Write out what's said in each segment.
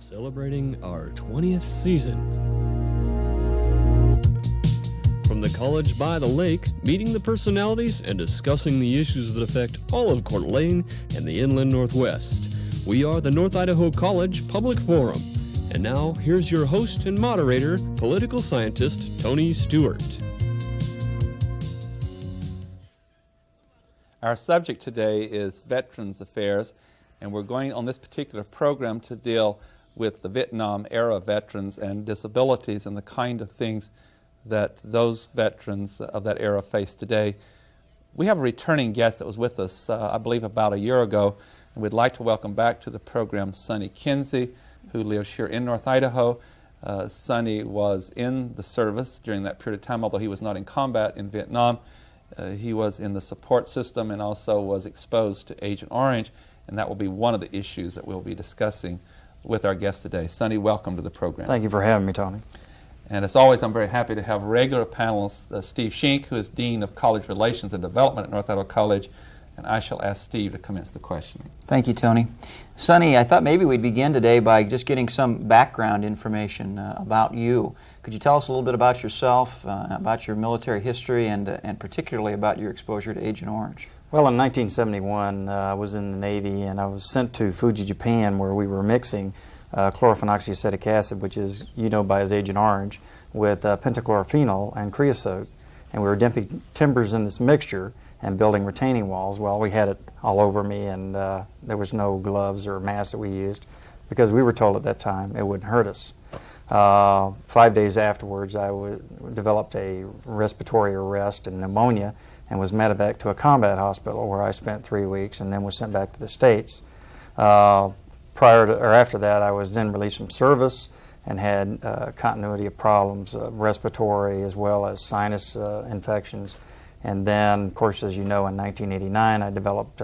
celebrating our 20th season. From the college by the lake, meeting the personalities and discussing the issues that affect all of Coeur d'Alene and the inland Northwest. We are the North Idaho College Public Forum. And now, here's your host and moderator, political scientist Tony Stewart. Our subject today is Veterans Affairs, and we're going on this particular program to deal with the Vietnam-era veterans and disabilities and the kind of things that those veterans of that era face today. We have a returning guest that was with us, I believe, about a year ago, and we'd like to welcome back to the program Sonny Kinsey, who lives here in North Idaho. Sonny was in the service during that period of time, although he was not in combat in Vietnam. He was in the support system and also was exposed to Agent Orange, and that will be one of the issues that we'll be discussing with our guest today. Sonny, welcome to the program. Thank you for having me, Tony. And as always, I'm very happy to have regular panelists, Steve Sheikh, who is Dean of College Relations and Development at North Idaho College, and I shall ask Steve to commence the questioning. Thank you, Tony. Sonny, I thought maybe we'd begin today by just getting some background information about you. Could you tell us a little bit about yourself, about your military history, and particularly about your exposure to Agent Orange? Well, in 1971, I was in the Navy, and I was sent to Fuji, Japan, where we were mixing chlorophenoxyacetic acid, which is, you know, by as Agent Orange, with pentachlorophenol and creosote. And we were dipping timbers in this mixture and building retaining walls. Well, we had it all over me, and there was no gloves or mask that we used because we were told at that time it wouldn't hurt us. 5 days afterwards, I developed a respiratory arrest and pneumonia and was medevaced to a combat hospital where I spent 3 weeks and then was sent back to the States. After that, I was then released from service and had continuity of problems, respiratory as well as sinus infections. And then, of course, as you know, in 1989, I developed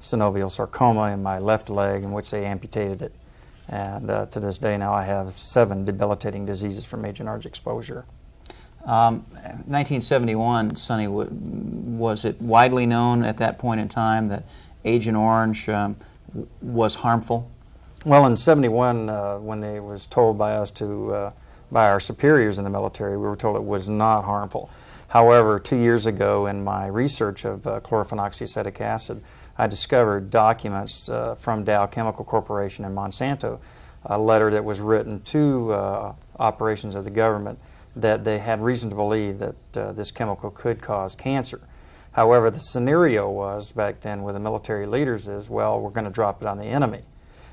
synovial sarcoma in my left leg, in which they amputated it. And to this day now, I have 7 debilitating diseases from Agent Orange exposure. 1971, Sonny, was it widely known at that point in time that Agent Orange was harmful? Well, in 71, when they was told by us by our superiors in the military, we were told it was not harmful. However, 2 years ago in my research of chlorophenoxyacetic acid, I discovered documents from Dow Chemical Corporation and Monsanto, a letter that was written to operations of the government that they had reason to believe that this chemical could cause cancer. However, the scenario was back then with the military leaders is, well, we're going to drop it on the enemy.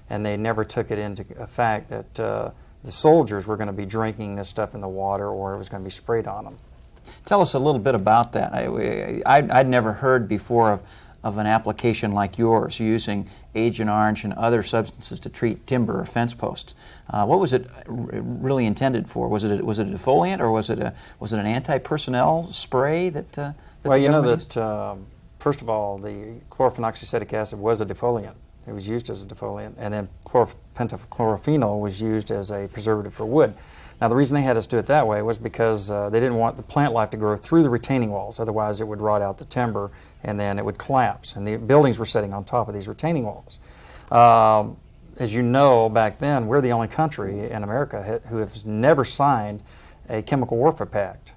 And they never took it into fact that the soldiers were going to be drinking this stuff in the water or it was going to be sprayed on them. Tell us a little bit about that. I'd never heard before of an application like yours using Agent Orange and other substances to treat timber or fence posts. What was it really intended for? Was it a defoliant or was it an anti-personnel spray that well, you know that first of all, the chlorophenoxyacetic acid was a defoliant. It was used as a defoliant, and then pentachlorophenol was used as a preservative for wood. Now, the reason they had us do it that way was because they didn't want the plant life to grow through the retaining walls. Otherwise, it would rot out the timber, and then it would collapse. And the buildings were sitting on top of these retaining walls. As you know, back then, we're the only country in America who has never signed a chemical warfare pact,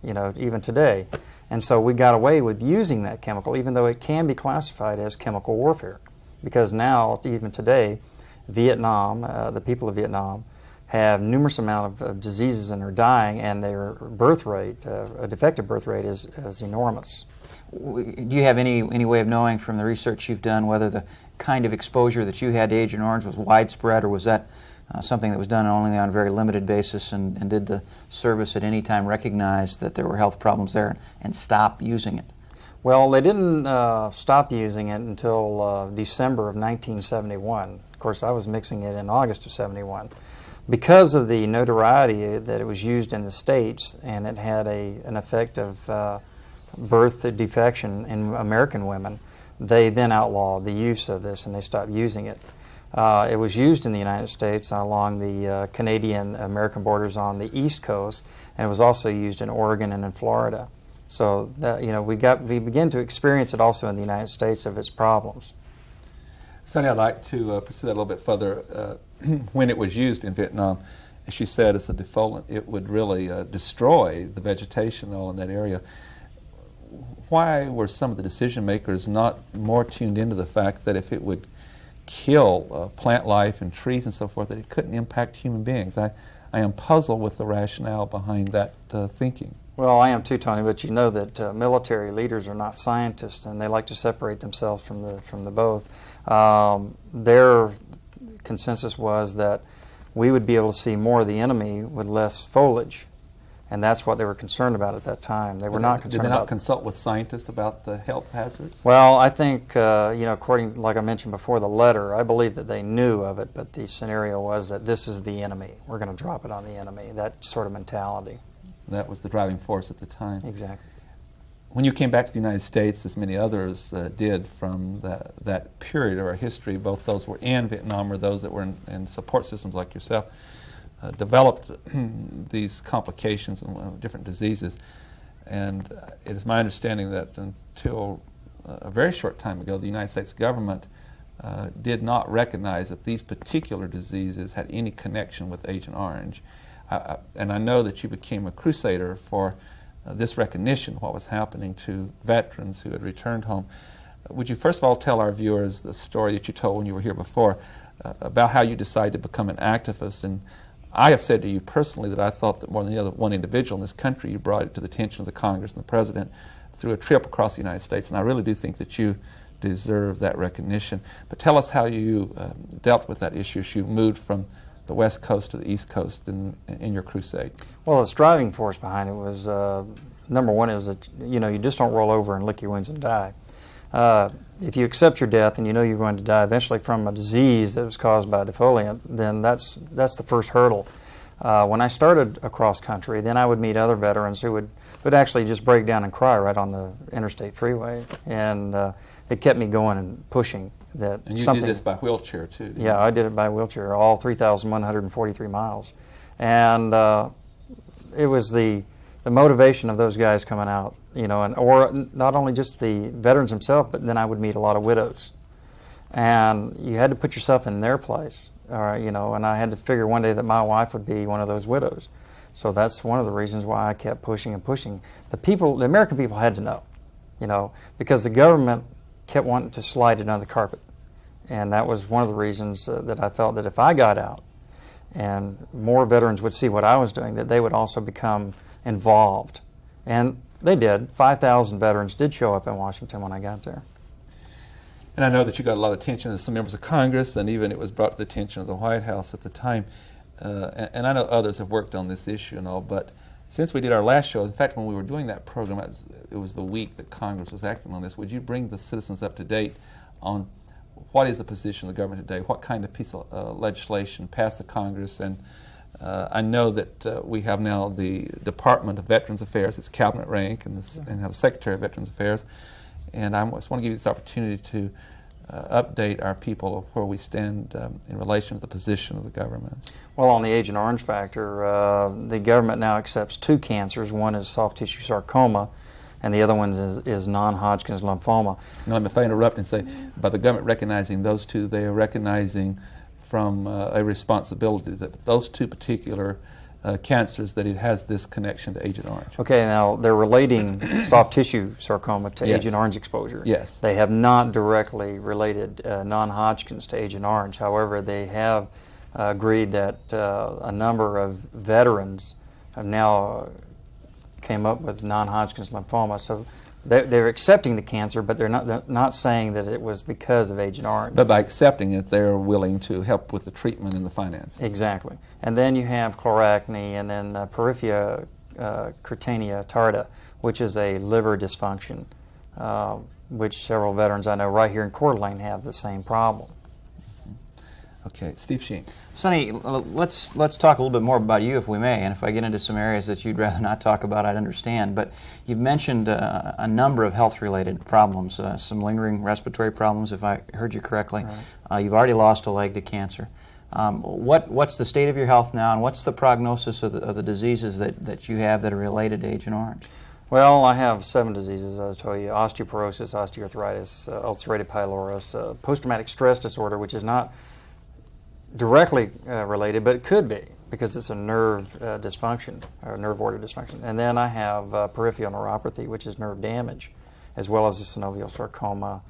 you know, even today. And so we got away with using that chemical, even though it can be classified as chemical warfare. Because now, even today, Vietnam, the people of Vietnam, have numerous amount of diseases and are dying, and their birth rate, a defective birth rate, is enormous. Do you have any way of knowing from the research you've done whether the kind of exposure that you had to Agent Orange was widespread, or was that something that was done only on a very limited basis, and did the service at any time recognize that there were health problems there and stop using it? Well, they didn't stop using it until December of 1971. Of course, I was mixing it in August of 71. Because of the notoriety that it was used in the States and it had an effect of birth defection in American women, they then outlawed the use of this and they stopped using it. It was used in the United States along the Canadian-American borders on the East Coast, and it was also used in Oregon and in Florida. So that, you know, we began to experience it also in the United States of its problems. Sonny, I'd like to pursue that a little bit further. When it was used in Vietnam, as she said, as a defoliant, it would really destroy the vegetation all in that area. Why were some of the decision makers not more tuned into the fact that if it would kill plant life and trees and so forth, that it couldn't impact human beings? I am puzzled with the rationale behind that thinking. Well, I am too, Tony, but you know that military leaders are not scientists, and they like to separate themselves from the both. Their consensus was that we would be able to see more of the enemy with less foliage, and that's what they were concerned about at that time. They were not concerned. Did they not about consult with scientists about the health hazards? Well, I think, according, like I mentioned before, the letter, I believe that they knew of it, but the scenario was that this is the enemy. We're going to drop it on the enemy, that sort of mentality. That was the driving force at the time. Exactly. When you came back to the United States, as many others did from that period of our history, both those who were in Vietnam or those that were in support systems like yourself, developed these complications and different diseases. And it is my understanding that until a very short time ago, the United States government did not recognize that these particular diseases had any connection with Agent Orange. And I know that you became a crusader for this recognition of what was happening to veterans who had returned home. Would you first of all tell our viewers the story that you told when you were here before about how you decided to become an activist? And I have said to you personally that I thought that more than any other one individual in this country, you brought it to the attention of the Congress and the President through a trip across the United States, and I really do think that you deserve that recognition. But tell us how you dealt with that issue as you moved from the West Coast to the East Coast in your crusade. Well, the driving force behind it was, number one is that, you just don't roll over and lick your wounds and die. If you accept your death and you know you're going to die eventually from a disease that was caused by a defoliant, then that's the first hurdle. When I started across country, then I would meet other veterans who would actually just break down and cry right on the interstate freeway, and it kept me going and pushing. And you did this by wheelchair too, didn't you? Yeah, I did it by wheelchair, all 3,143 miles. And it was the motivation of those guys coming out, or not only just the veterans themselves, but then I would meet a lot of widows. And you had to put yourself in their place, and I had to figure one day that my wife would be one of those widows. So that's one of the reasons why I kept pushing and pushing. The American people had to know, because the government kept wanting to slide it under the carpet. And that was one of the reasons that I felt that if I got out and more veterans would see what I was doing, that they would also become involved. And they did. 5,000 veterans did show up in Washington when I got there. And I know that you got a lot of attention as some members of Congress, and even it was brought to the attention of the White House at the time. And I know others have worked on this issue and all, but since we did our last show, in fact, when we were doing that program, it was the week that Congress was acting on this. Would you bring the citizens up to date on what is the position of the government today? What kind of piece of legislation passed the Congress? And I know that we have now the Department of Veterans Affairs, it's cabinet rank, and have the Secretary of Veterans Affairs. And I just want to give you this opportunity to update our people of where we stand in relation to the position of the government. Well, on the Agent Orange factor, the government now accepts two cancers. One is soft tissue sarcoma, and the other one is non-Hodgkin's lymphoma. Now, if I interrupt and say, by the government recognizing those two, they are recognizing from a responsibility that those two particular cancers, that it has this connection to Agent Orange. Okay, now they're relating soft tissue sarcoma to Yes. Agent Orange exposure. Yes. They have not directly related non-Hodgkin's to Agent Orange. However, they have agreed that a number of veterans have now came up with non-Hodgkin's lymphoma. So they're accepting the cancer, but they're not saying that it was because of Agent Orange. But by accepting it, they're willing to help with the treatment and the finances. Exactly. And then you have chloracne, and then porphyria cutanea tarda, which is a liver dysfunction, which several veterans I know right here in Coeur d'Alene have the same problem. Okay, Steve Sheikh. Sonny, let's talk a little bit more about you, if we may, and if I get into some areas that you'd rather not talk about, I'd understand. But you've mentioned a number of health-related problems, some lingering respiratory problems, if I heard you correctly. Right. You've already lost a leg to cancer. What's the state of your health now, and what's the prognosis of the diseases that you have that are related to Agent Orange? Well, I have 7 diseases, I'll tell you: osteoporosis, osteoarthritis, ulcerative pylorus, post-traumatic stress disorder, which is not directly related, but it could be because it's a nerve dysfunction or nerve order dysfunction. And then I have peripheral neuropathy, which is nerve damage, as well as a synovial sarcoma,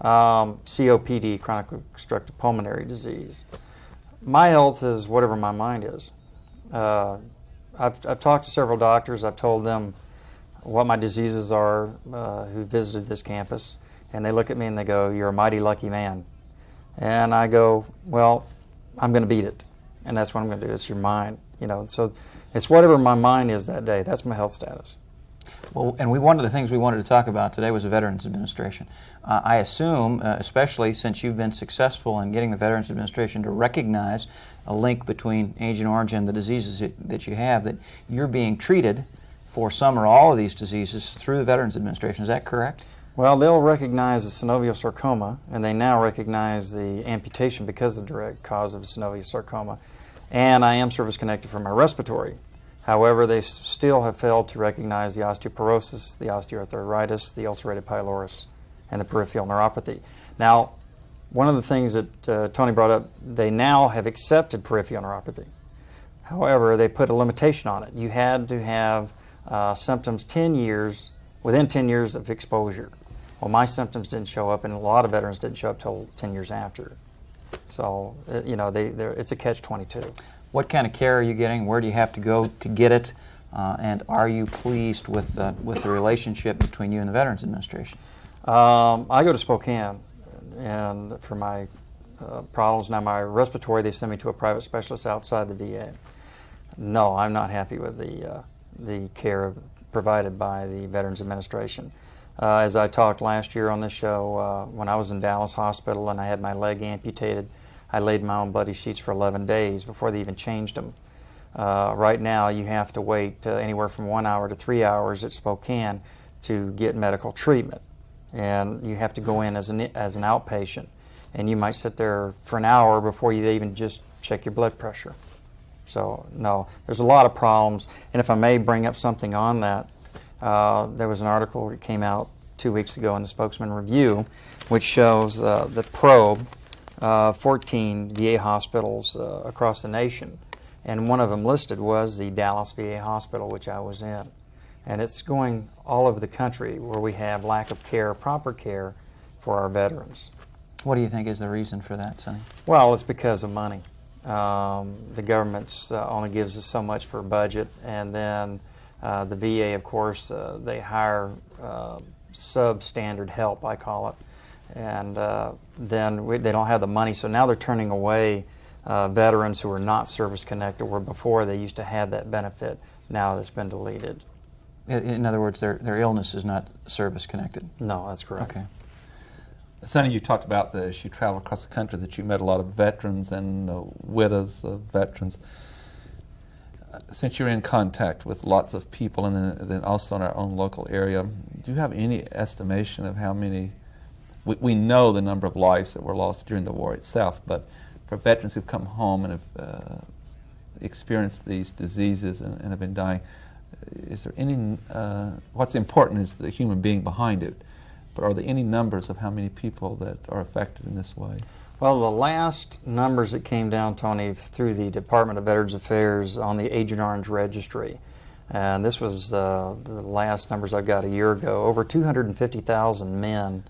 COPD, chronic obstructive pulmonary disease. My health is whatever my mind is. I've talked to several doctors. I've told them what my diseases are who visited this campus, and they look at me and they go, "You're a mighty lucky man." And I go, "Well, I'm going to beat it." And that's what I'm going to do. It's your mind, you know. So it's whatever my mind is that day. That's my health status. Well, and one of the things we wanted to talk about today was the Veterans Administration. I assume, especially since you've been successful in getting the Veterans Administration to recognize a link between Agent Orange and the diseases that you have, that you're being treated for some or all of these diseases through the Veterans Administration. Is that correct? Well, they'll recognize the synovial sarcoma, and they now recognize the amputation because of the direct cause of synovial sarcoma. And I am service-connected for my respiratory. However, they still have failed to recognize the osteoporosis, the osteoarthritis, the ulcerative pylorus, and the peripheral neuropathy. Now, one of the things that Tony brought up, they now have accepted peripheral neuropathy. However, they put a limitation on it. You had to have symptoms within 10 years of exposure. Well, my symptoms didn't show up, and a lot of veterans didn't show up till 10 years after. So, you know, it's a catch-22. What kind of care are you getting? Where do you have to go to get it? And are you pleased with the relationship between you and the Veterans Administration? I go to Spokane, and for my problems. Now, my respiratory, they send me to a private specialist outside the VA. No, I'm not happy with the care provided by the Veterans Administration. As I talked last year on this show, when I was in Dallas Hospital and I had my leg amputated, I laid my own bloody sheets for 11 days before they even changed them. Right now, you have to wait anywhere from 1 hour to 3 hours at Spokane to get medical treatment. And you have to go in as an outpatient. And you might sit there for an hour before you even just check your blood pressure. So, no, there's a lot of problems. And if I may bring up something on that, there was an article that came out 2 weeks ago in the Spokesman Review, which shows the probe 14 VA hospitals across the nation. And one of them listed was the Dallas VA hospital, which I was in. And it's going all over the country where we have lack of care, proper care for our veterans. What do you think is the reason for that, Sonny? Well, it's because of money. The government only gives us so much for budget, and then the VA, of course, they hire substandard help, I call it, and then they don't have the money, so now they're turning away veterans who are not service-connected, where before they used to have that benefit. Now that's been deleted. In other words, their illness is not service-connected. No, that's correct. Okay. Sonny, you talked about as you travel across the country that you met a lot of veterans and widows of veterans. Since you're in contact with lots of people and then also in our own local area, do you have any estimation of how many, we know the number of lives that were lost during the war itself, but for veterans who've come home and have experienced these diseases and have been dying, is there any, what's important is the human being behind it, but are there any numbers of how many people that are affected in this way? Well, the last numbers that came down, Tony, through the Department of Veterans Affairs on the Agent Orange registry, and this was the last numbers I got a year ago, over 250,000 men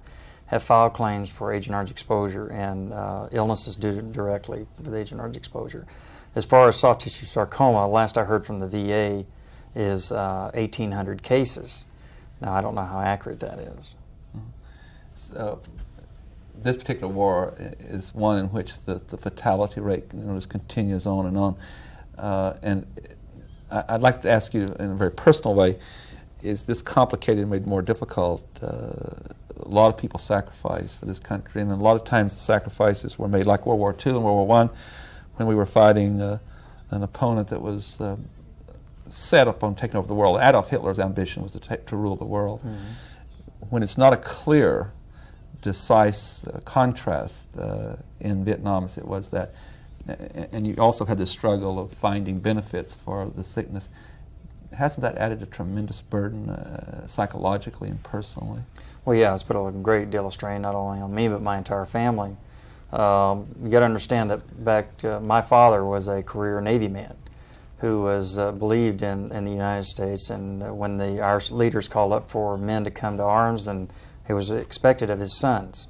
have filed claims for Agent Orange exposure and illnesses due directly to the Agent Orange exposure. As far as soft tissue sarcoma, last I heard from the VA is 1,800 cases. Now, I don't know how accurate that is. So, this particular war is one in which the fatality rate just continues on and on. And I'd like to ask you in a very personal way, is this complicated and made more difficult? A lot of people sacrifice for this country, and a lot of times the sacrifices were made like World War II and World War I, when we were fighting an opponent that was set up on taking over the world. Adolf Hitler's ambition was to rule the world. Mm-hmm. When it's not a clear, decisive contrast in Vietnam as it was that, and you also had the struggle of finding benefits for the sickness. hasn't that added a tremendous burden psychologically and personally? Well, yeah, it's put a great deal of strain not only on me but my entire family. You got to understand that my father was a career Navy man who was believed in the United States, and when our leaders called up for men to come to arms, and it was expected of his sons.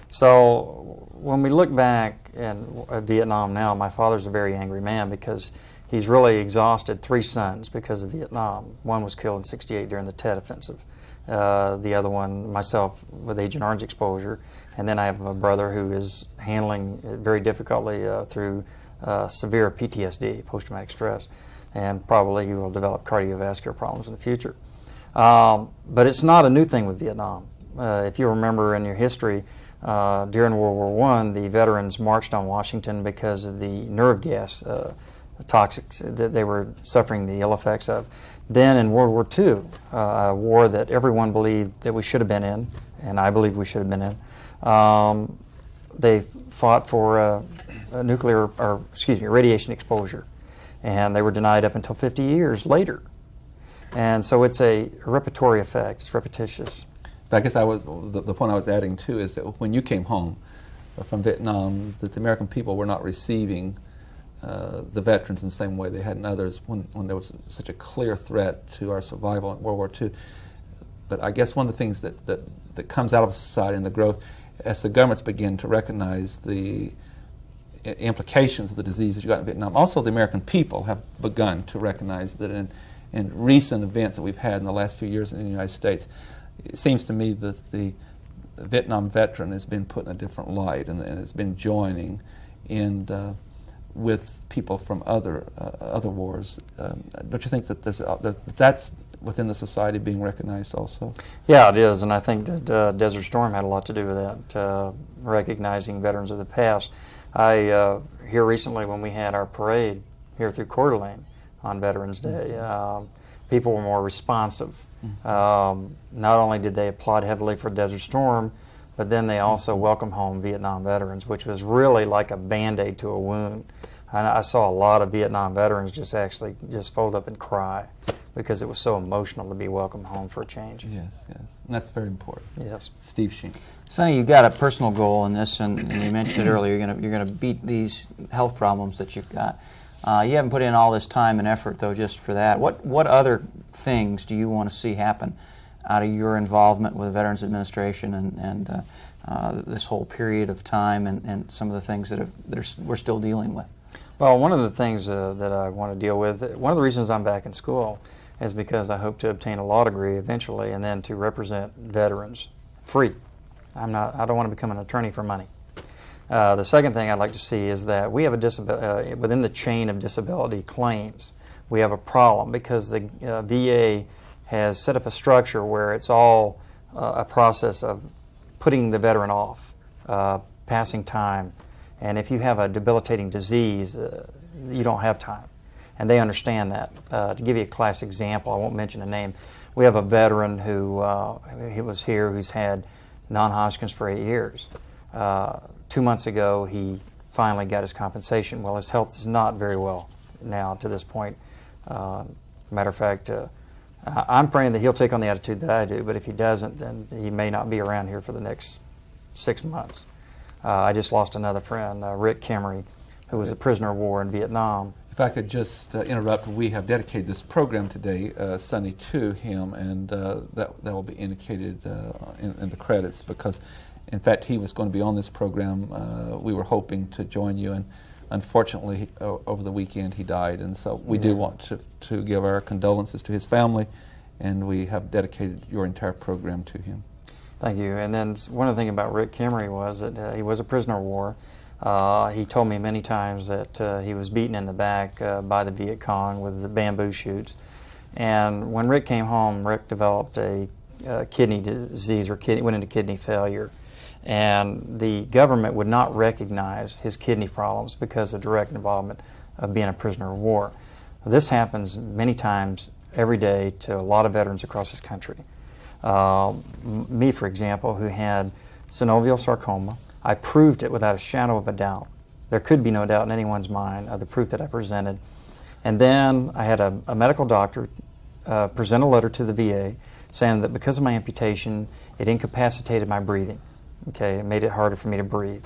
So when we look back at Vietnam now, my father's a very angry man because he's really exhausted 3 sons because of Vietnam. One was killed in '68 during the Tet Offensive. The other one, myself, with Agent Orange exposure. And then I have a brother who is handling it very difficultly through severe PTSD, post-traumatic stress, and probably he will develop cardiovascular problems in the future. But it's not a new thing with Vietnam. If you remember in your history, during World War I, the veterans marched on Washington because of the nerve gas toxics that they were suffering the ill effects of. Then in World War II, a war that everyone believed that we should have been in, and I believe we should have been in, they fought for radiation exposure, and they were denied up until 50 years later. And so it's a repertory effect. It's repetitious. But I guess the point I was adding too is that when you came home from Vietnam, that the American people were not receiving the veterans in the same way they had in others when there was such a clear threat to our survival in World War II. But I guess one of the things that comes out of society and the growth, as the governments begin to recognize the implications of the disease that you got in Vietnam, also the American people have begun to recognize that in recent events that we've had in the last few years in the United States, it seems to me that the Vietnam veteran has been put in a different light and has been joining in with people from other wars. Don't you think that that's within the society being recognized also? Yeah, it is, and I think that Desert Storm had a lot to do with that, recognizing veterans of the past. I here recently when we had our parade here through Coeur d'Alene on Veterans Day, people were more responsive. Not only did they applaud heavily for Desert Storm, but then they also welcomed home Vietnam veterans, which was really like a Band-Aid to a wound. And I saw a lot of Vietnam veterans just fold up and cry because it was so emotional to be welcomed home for a change. Yes, and that's very important. Yes. Steve Sheikh. Sonny, you've got a personal goal in this, and you mentioned it earlier. You're going to beat these health problems that you've got. You haven't put in all this time and effort, though, just for that. What other things do you want to see happen out of your involvement with the Veterans Administration and this whole period of time and some of the things that we're still dealing with? Well, one of the things that I want to deal with, one of the reasons I'm back in school is because I hope to obtain a law degree eventually and then to represent veterans free. I don't want to become an attorney for money. The second thing I'd like to see is that we have within the chain of disability claims, we have a problem because the VA has set up a structure where it's all a process of putting the veteran off, passing time, and if you have a debilitating disease, you don't have time. And they understand that. To give you a classic example, I won't mention a name, we have a veteran who he was here who's had non-Hodgkin's for 8 years. 2 months ago, he finally got his compensation. Well, his health is not very well now to this point. Matter of fact, I'm praying that he'll take on the attitude that I do, but if he doesn't, then he may not be around here for the next 6 months. I just lost another friend, Rick Kemery, who was a prisoner of war in Vietnam. If I could just interrupt, we have dedicated this program today, Sonny, to him, and that will be indicated in the credits because, in fact, he was going to be on this program. We were hoping to join you, and unfortunately, over the weekend, he died. And so we do want to give our condolences to his family, and we have dedicated your entire program to him. Thank you. And then one of the things about Rick Kemery was that he was a prisoner of war. He told me many times that he was beaten in the back by the Viet Cong with the bamboo shoots. And when Rick came home, Rick developed a kidney disease or went into kidney failure. And the government would not recognize his kidney problems because of direct involvement of being a prisoner of war. This happens many times every day to a lot of veterans across this country. Me, for example, who had synovial sarcoma, I proved it without a shadow of a doubt. There could be no doubt in anyone's mind of the proof that I presented. And then I had a medical doctor present a letter to the VA saying that because of my amputation, it incapacitated my breathing. Okay, it made it harder for me to breathe.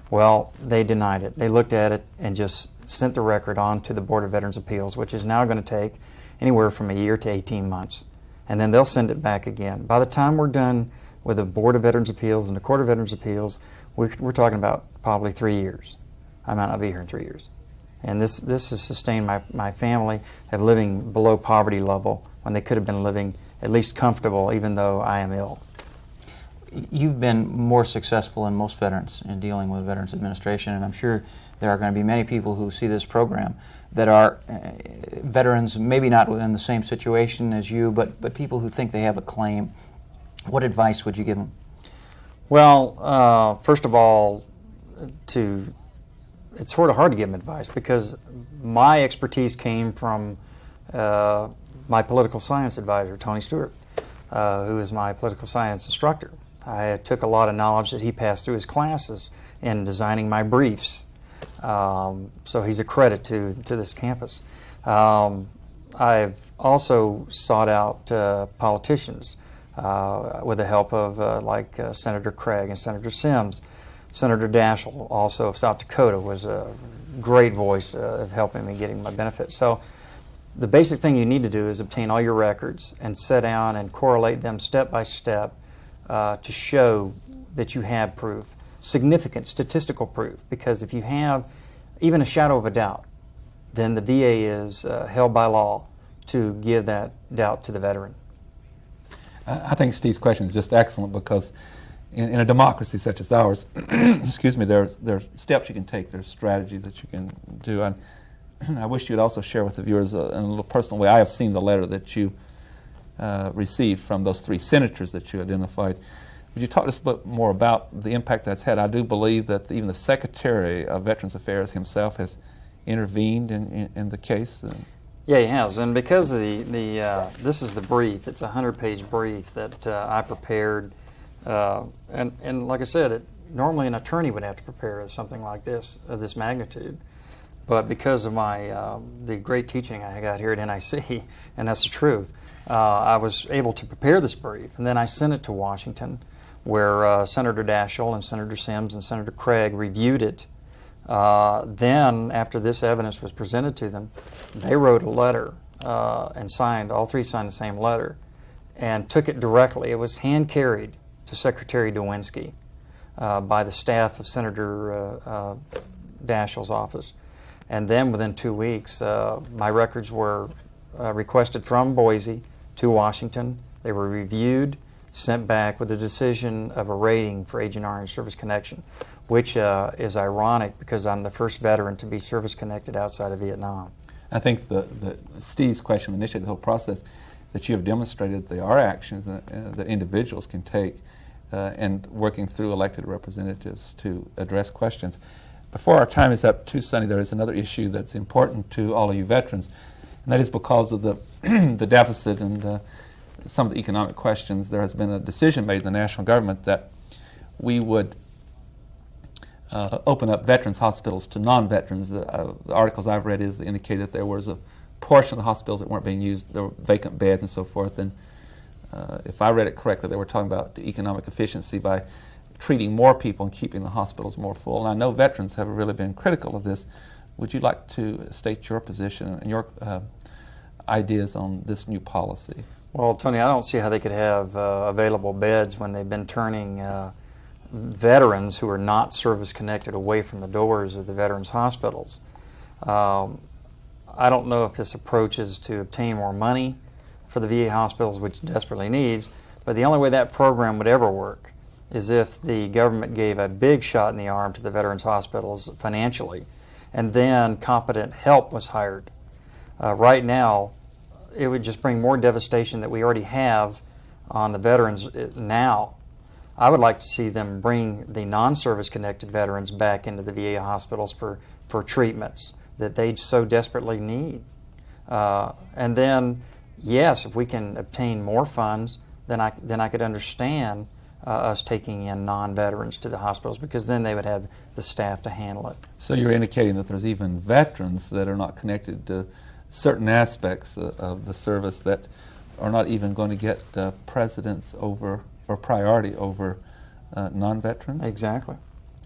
Well, they denied it. They looked at it and just sent the record on to the Board of Veterans' Appeals, which is now going to take anywhere from a year to 18 months. And then they'll send it back again. By the time we're done with the Board of Veterans' Appeals and the Court of Veterans' Appeals, we're talking about probably 3 years. I might not be here in 3 years. And this has sustained my family of living below poverty level when they could have been living at least comfortable, even though I am ill. You've been more successful than most veterans in dealing with Veterans Administration, and I'm sure there are going to be many people who see this program that are veterans, maybe not within the same situation as you, but people who think they have a claim. What advice would you give them? Well, first of all, it's sort of hard to give them advice because my expertise came from my political science advisor, Tony Stewart, who is my political science instructor. I took a lot of knowledge that he passed through his classes in designing my briefs. So he's a credit to this campus. I've also sought out politicians with the help of like Senator Craig and Senator Sims. Senator Daschle, also of South Dakota, was a great voice of helping me getting my benefits. So the basic thing you need to do is obtain all your records and sit down and correlate them step by step to show that you have proof, significant statistical proof, because if you have even a shadow of a doubt, then the VA is held by law to give that doubt to the veteran. I think Steve's question is just excellent because in a democracy such as ours, excuse me, there are steps you can take, there's strategies that you can do. And I wish you'd also share with the viewers in a little personal way. I have seen the letter that you received from those 3 senators that you identified. Would you talk to us a bit more about the impact that's had? I do believe that even the Secretary of Veterans Affairs himself has intervened in the case. Yeah, he has, and because of this is the brief. It's a 100-page brief that I prepared, and like I said, normally an attorney would have to prepare something like this of this magnitude. But because of my the great teaching I got here at NIC, and that's the truth, I was able to prepare this brief, and then I sent it to Washington, where Senator Daschle and Senator Sims and Senator Craig reviewed it. Then, after this evidence was presented to them, they wrote a letter and signed, all 3 signed the same letter, and took it directly. It was hand-carried to Secretary Dowinski by the staff of Senator Daschle's office. And then within 2 weeks, my records were requested from Boise to Washington. They were reviewed, sent back with a decision of a rating for Agent Orange service connection, which is ironic because I'm the first veteran to be service connected outside of Vietnam. I think Steve's question initiated the whole process that you have demonstrated there are actions that individuals can take and working through elected representatives to address questions. Before our time is up, too, Sonny, there is another issue that's important to all of you veterans, and that is because of the the deficit and some of the economic questions. There has been a decision made in the national government that we would open up veterans hospitals to non-veterans. The articles I've read indicate that there was a portion of the hospitals that weren't being used, there were vacant beds and so forth, and if I read it correctly, they were talking about the economic efficiency by treating more people and keeping the hospitals more full. And I know veterans have really been critical of this. Would you like to state your position and your ideas on this new policy? Well, Tony, I don't see how they could have available beds when they've been turning veterans who are not service-connected away from the doors of the veterans' hospitals. I don't know if this approach is to obtain more money for the VA hospitals, which it desperately needs, but the only way that program would ever work is if the government gave a big shot in the arm to the veterans' hospitals financially, and then competent help was hired. Right now, it would just bring more devastation that we already have on the veterans now. I would like to see them bring the non-service connected veterans back into the VA hospitals for treatments that they so desperately need. And then, yes, if we can obtain more funds, then I could understand us taking in non-veterans to the hospitals, because then they would have the staff to handle it. So you're indicating that there's even veterans that are not connected to certain aspects of the service that are not even going to get precedence over or priority over non-veterans? Exactly.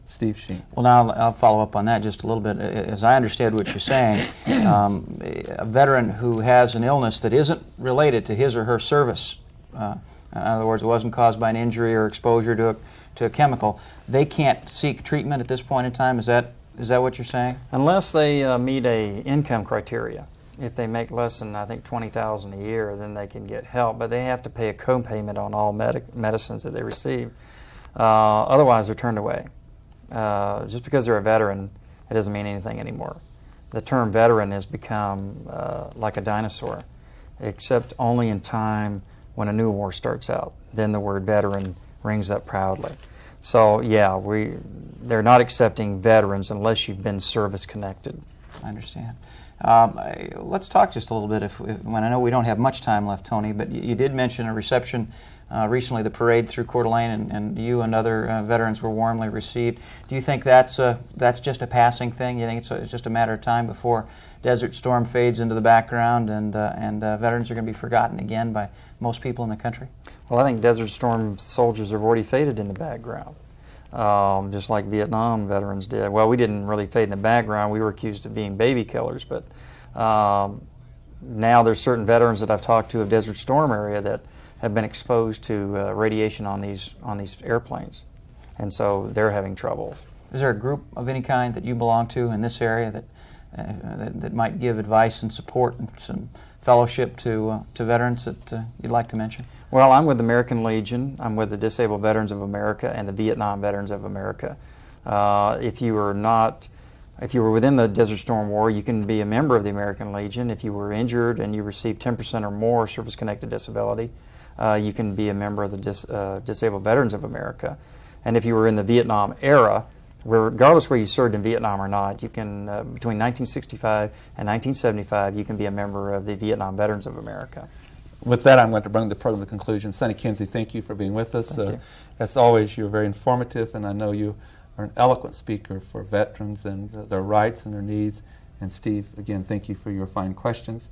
Steve Sheikh. Well, now I'll follow up on that just a little bit. As I understand what you're saying, a veteran who has an illness that isn't related to his or her service, in other words, it wasn't caused by an injury or exposure to a chemical, they can't seek treatment at this point in time. Is that what you're saying? Unless they meet a income criteria. If they make less than, I think, $20,000 a year, then they can get help. But they have to pay a co-payment on all medicines that they receive. Otherwise, they're turned away. Just because they're a veteran, it doesn't mean anything anymore. The term veteran has become like a dinosaur, except only in time when a new war starts out. Then the word veteran rings up proudly. So, yeah, they're not accepting veterans unless you've been service-connected. I understand. Let's talk just a little bit, when I know we don't have much time left, Tony, but you did mention a reception recently, the parade through Coeur d'Alene, and you and other veterans were warmly received. Do you think that's just a passing thing? You think it's just a matter of time before Desert Storm fades into the background and veterans are going to be forgotten again by most people in the country? Well, I think Desert Storm soldiers have already faded in the background, just like Vietnam veterans did. Well, we didn't really fade in the background. We were accused of being baby killers, but now there's certain veterans that I've talked to of Desert Storm area that have been exposed to radiation on these airplanes, and so they're having troubles. Is there a group of any kind that you belong to in this area that might give advice and support and some fellowship to veterans that you'd like to mention? Well, I'm with the American Legion. I'm with the Disabled Veterans of America and the Vietnam Veterans of America. If you were within the Desert Storm War, you can be a member of the American Legion. If you were injured and you received 10% or more service-connected disability, you can be a member of the Disabled Veterans of America. And if you were in the Vietnam era, regardless where you served in Vietnam or not, you can, between 1965 and 1975, you can be a member of the Vietnam Veterans of America. With that, I'm going to bring the program to conclusion. Sonny Kinsey, thank you for being with us. Thank you. As always, you're very informative, and I know you are an eloquent speaker for veterans and their rights and their needs. And Steve, again, thank you for your fine questions.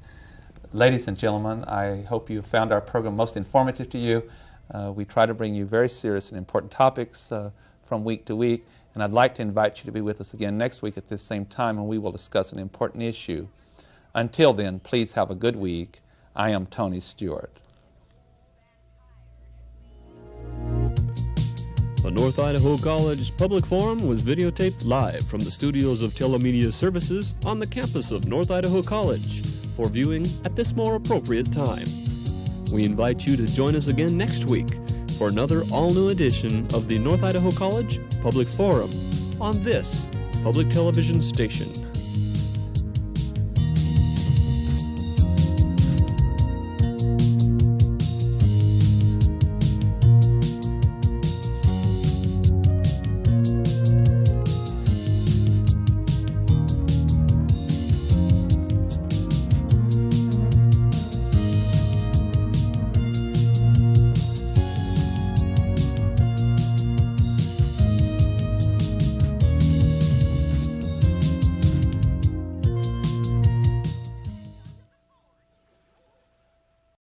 Ladies and gentlemen, I hope you found our program most informative to you. We try to bring you very serious and important topics from week to week, and I'd like to invite you to be with us again next week at this same time, and we will discuss an important issue. Until then, please have a good week. I am Tony Stewart. The North Idaho College Public Forum was videotaped live from the studios of Telemedia Services on the campus of North Idaho College for viewing at this more appropriate time. We invite you to join us again next week for another all-new edition of the North Idaho College Public Forum on this public television station.